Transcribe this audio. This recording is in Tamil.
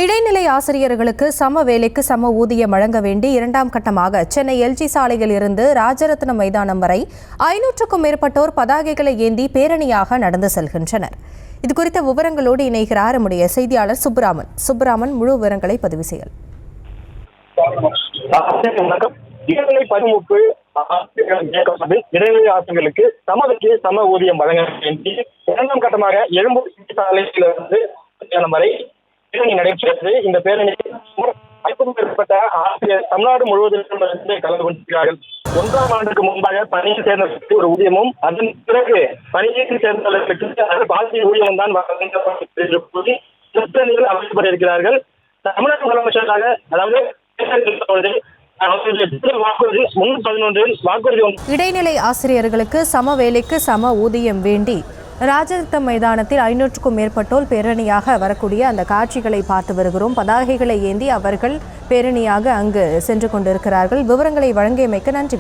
இடைநிலை ஆசிரியர்களுக்கு சம வேலைக்கு சம ஊதியம் வழங்க வேண்டி இரண்டாம் கட்டமாக சென்னை எல்ஜி சாலையில் இருந்து ராஜரத்னம் மைதானம் வரை 500க்கும் மேற்பட்டோர் பதாகைகளை ஏந்தி பேரணியாக நடந்து செல்கின்றனர். இதுகுறித்த விவரங்களோடு இணைகிறார் நம்முடைய செய்தியாளர் சுப்ராமன். முழு விவரங்களை பதிவு செய்யலாம். இடைநிலை பணிமுப்பு இடைநிலை ஆசிரியர்களுக்கு சமதைக்கு சம ஊதியம் வழங்க வேண்டி இரண்டாம் கட்டமாக எழும்பூர் சாலையிலிருந்து வரை பேரணி நடைபெற்றது. இந்த பேரணியில் 50க்கும் மேற்பட்ட ஆசிரியர் தமிழ்நாடு முழுவதிலிருந்து கலந்து கொண்டிருக்கிறார்கள். 1ஆம் ஆண்டுக்கு முன்பாக பணியில் சேர்ந்தவர்களுக்கு ஒரு ஊதியமும், அதன் பிறகு பணியில் சேர்ந்தவர்களுக்கு அது பாதி ஊதியம் தான் அமைக்கப்பட்டிருக்கிறார்கள். தமிழக முதலமைச்சராக அதாவது இடைநிலை ஆசிரியர்களுக்கு சம வேலைக்கு சம ஊதியம் வேண்டி ராஜரத்னம் மைதானத்தில் 500க்கும் மேற்பட்டோர் பேரணியாக வரக்கூடிய அந்த காட்சிகளை பார்த்து வருகிறோம். பதாகைகளை ஏந்தி அவர்கள் பேரணியாக அங்கு சென்று கொண்டிருக்கிறார்கள். விவரங்களை வழங்கியமைக்கு நன்றி.